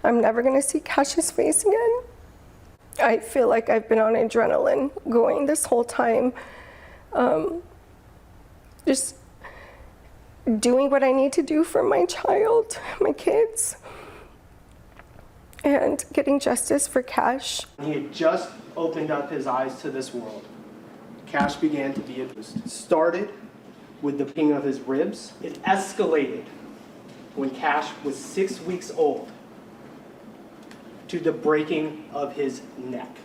I'm never gonna see Cash's face again. I feel like I've been on adrenaline going this whole time. Just doing what I need to do for my child, my kids, and getting justice for Cash. He had just opened up his eyes to this world. Cash began to be abused. It started with the breaking of his ribs. It escalated when Cash was 6 weeks old to the breaking of his neck.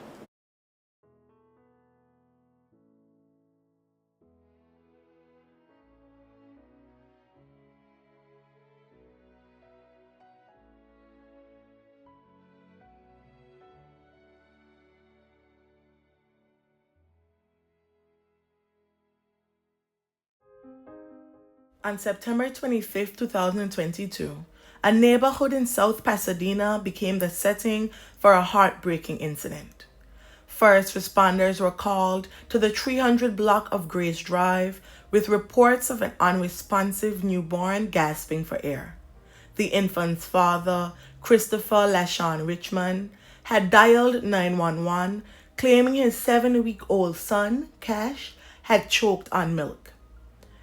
On September 25, 2022, a neighborhood in South Pasadena became the setting for a heartbreaking incident. First responders were called to the 300 block of Grace Drive with reports of an unresponsive newborn gasping for air. The infant's father, Christopher Lashun Richmond, had dialed 911, claiming his 7-week-old son, Cash, had choked on milk.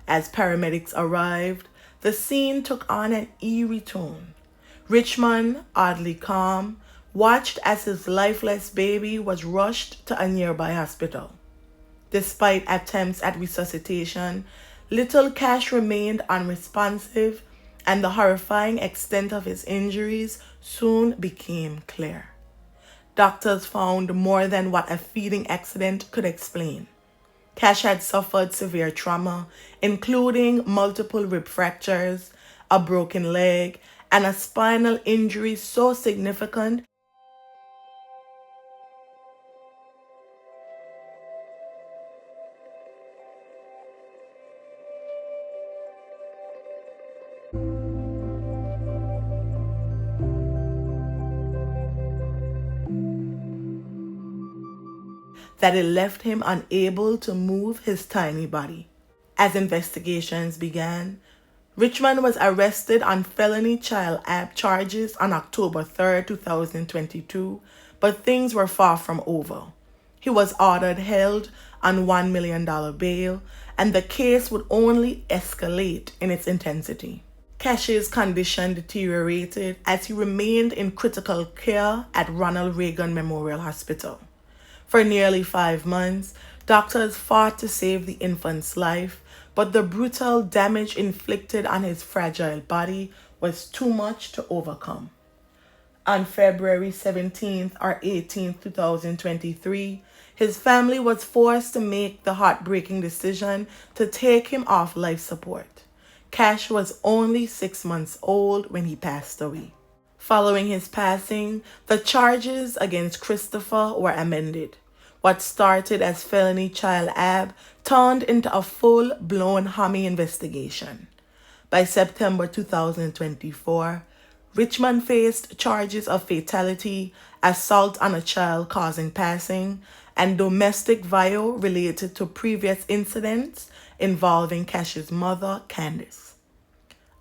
As paramedics arrived, the scene took on an eerie tone. Richmond, oddly calm, watched as his lifeless baby was rushed to a nearby hospital. Despite attempts at resuscitation, little Cash remained unresponsive, and the horrifying extent of his injuries soon became clear. Doctors found more than what a feeding accident could explain. Cash had suffered severe trauma, including multiple rib fractures, a broken leg, and a spinal injury so significant that it left him unable to move his tiny body. As investigations began, Richmond was arrested on felony child abuse charges on October 3, 2022, but things were far from over. He was ordered held on $1 million bail, and the case would only escalate in its intensity. Cash's condition deteriorated as he remained in critical care at Ronald Reagan Memorial Hospital. For nearly 5 months, doctors fought to save the infant's life, but the brutal damage inflicted on his fragile body was too much to overcome. On February 17th or 18th, 2023, his family was forced to make the heartbreaking decision to take him off life support. Cash was only 6 months old when he passed away. Following his passing, the charges against Christopher were amended. What started as felony child abuse turned into a full-blown homicide investigation. By September 2024, Richmond faced charges of fatality, assault on a child causing passing, and domestic violence related to previous incidents involving Cash's mother, Candace.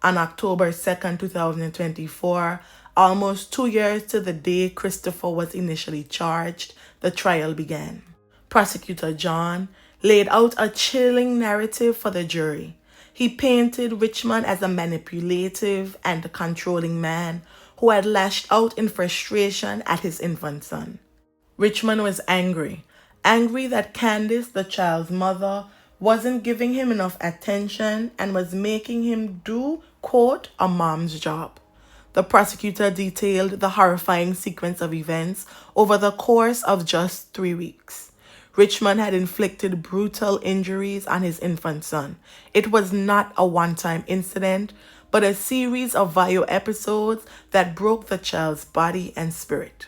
On October 2, 2024, almost 2 years to the day Christopher was initially charged, the trial began. Prosecutor John laid out a chilling narrative for the jury. He painted Richmond as a manipulative and controlling man who had lashed out in frustration at his infant son. Richmond was angry that Candace, the child's mother, wasn't giving him enough attention and was making him do, quote, a mom's job. The prosecutor detailed the horrifying sequence of events over the course of just 3 weeks. Richmond had inflicted brutal injuries on his infant son. It was not a one-time incident, but a series of violent episodes that broke the child's body and spirit.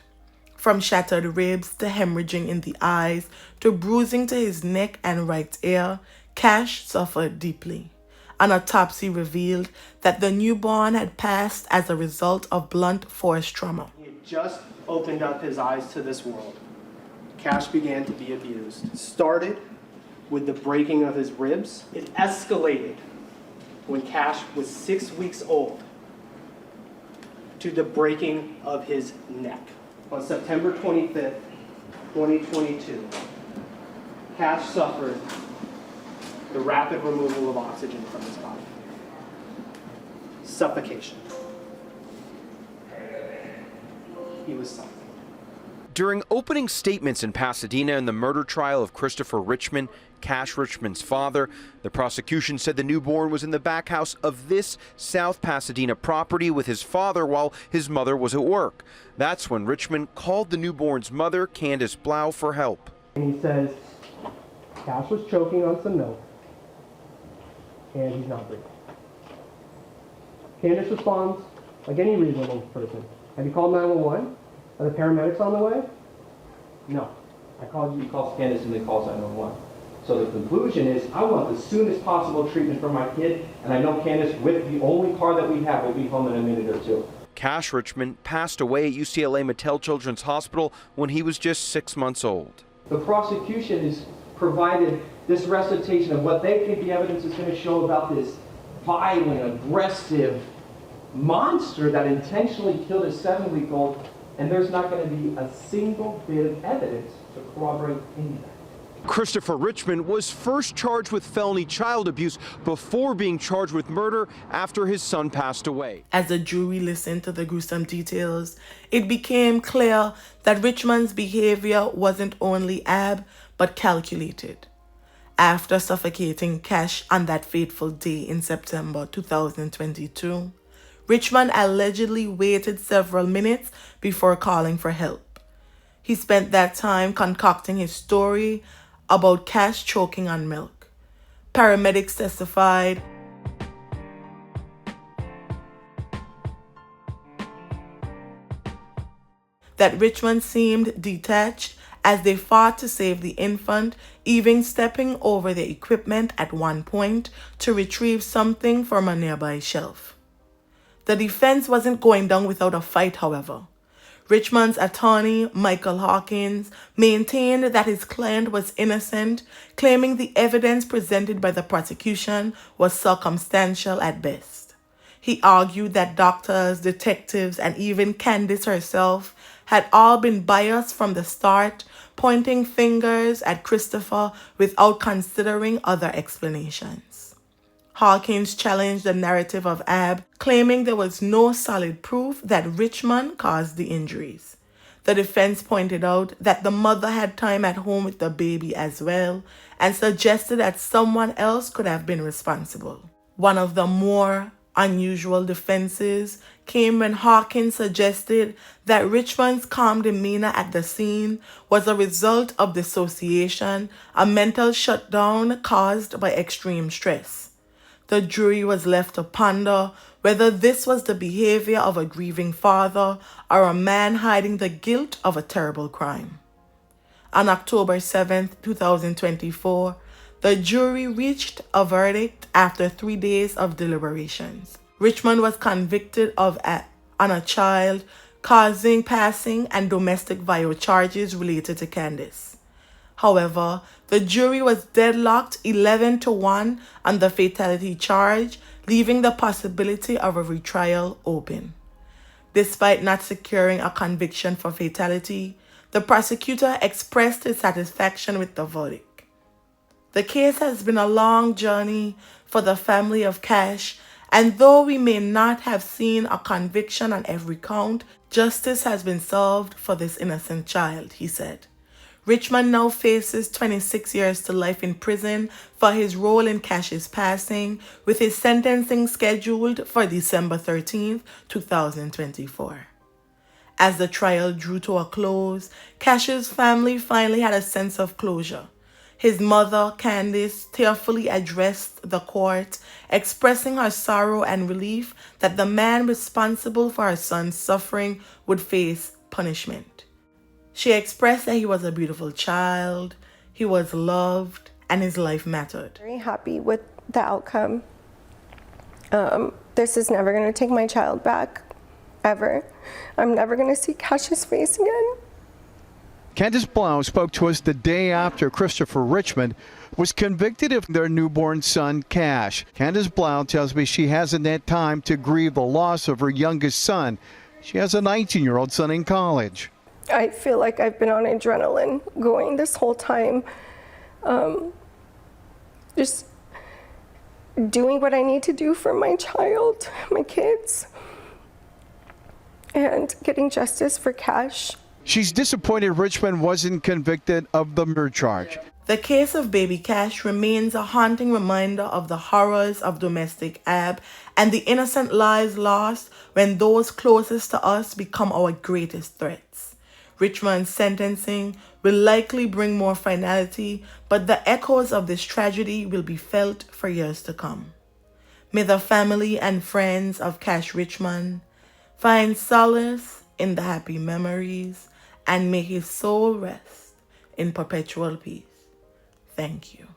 From shattered ribs to hemorrhaging in the eyes to bruising to his neck and right ear, Cash suffered deeply. An autopsy revealed that the newborn had passed as a result of blunt force trauma. He had just opened up his eyes to this world. Cash began to be abused. It started with the breaking of his ribs. It escalated when Cash was 6 weeks old to the breaking of his neck. On September 25th, 2022, Cash suffered the rapid removal of oxygen from his body. Suffocation. He was suffocating. During opening statements in Pasadena in the murder trial of Christopher Richmond, Cash Richmond's father, the prosecution said the newborn was in the back house of this South Pasadena property with his father while his mother was at work. That's when Richmond called the newborn's mother, Candace Blau, for help. And he says, Cash was choking on some milk, and he's not breathing. Candace responds like any reasonable person. Have you called 911? Are the paramedics on the way? No. I called you, he calls Candace, and they call 911. So the conclusion is, I want the soonest possible treatment for my kid, and I know Candace, with the only car that we have, will be home in a minute or two. Cash Richmond passed away at UCLA Mattel Children's Hospital when he was just 6 months old. The prosecution has provided this recitation of what they think the evidence is going to show about this violent, aggressive monster that intentionally killed a 7-week-old, and there's not going to be a single bit of evidence to corroborate any of that. Christopher Richmond was first charged with felony child abuse before being charged with murder after his son passed away. As the jury listened to the gruesome details, it became clear that Richmond's behavior wasn't only but calculated. After suffocating Cash on that fateful day in September 2022, Richmond allegedly waited several minutes before calling for help. He spent that time concocting his story about Cash choking on milk. Paramedics testified that Richmond seemed detached as they fought to save the infant, even stepping over the equipment at one point to retrieve something from a nearby shelf. The defense wasn't going down without a fight, however. Richmond's attorney, Michael Hawkins, maintained that his client was innocent, claiming the evidence presented by the prosecution was circumstantial at best. He argued that doctors, detectives, and even Candace herself had all been biased from the start, pointing fingers at Christopher without considering other explanations. Hawkins challenged the narrative of Ab, claiming there was no solid proof that Richmond caused the injuries. The defense pointed out that the mother had time at home with the baby as well, and suggested that someone else could have been responsible. One of the more unusual defenses came when Hawkins suggested that Richmond's calm demeanor at the scene was a result of dissociation, a mental shutdown caused by extreme stress. The jury was left to ponder whether this was the behavior of a grieving father or a man hiding the guilt of a terrible crime. On October 7, 2024, the jury reached a verdict after 3 days of deliberations. Richmond was convicted of on a child, causing, passing, and domestic violence charges related to Candace. However, the jury was deadlocked 11-1 on the fatality charge, leaving the possibility of a retrial open. Despite not securing a conviction for fatality, the prosecutor expressed his satisfaction with the verdict. The case has been a long journey for the family of Cash, and though we may not have seen a conviction on every count, justice has been served for this innocent child, he said. Richmond now faces 26 years to life in prison for his role in Cash's passing, with his sentencing scheduled for December 13, 2024. As the trial drew to a close, Cash's family finally had a sense of closure. His mother, Candace, tearfully addressed the court, expressing her sorrow and relief that the man responsible for her son's suffering would face punishment. She expressed that he was a beautiful child, he was loved, and his life mattered. Very happy with the outcome. This is never going to take my child back, ever. I'm never going to see Cash's face again. Candace Blau spoke to us the day after Christopher Richmond was convicted of their newborn son, Cash. Candace Blau tells me she hasn't had time to grieve the loss of her youngest son, She has a 19-year-old son in college. I feel like I've been on adrenaline going this whole time. Just doing what I need to do for my child, my kids, and getting justice for Cash. She's disappointed Richmond wasn't convicted of the murder charge. The case of baby Cash remains a haunting reminder of the horrors of domestic ab and the innocent lives lost when those closest to us become our greatest threats. Richmond's sentencing will likely bring more finality, but the echoes of this tragedy will be felt for years to come. May the family and friends of Cash Richmond find solace in the happy memories, and may his soul rest in perpetual peace. Thank you.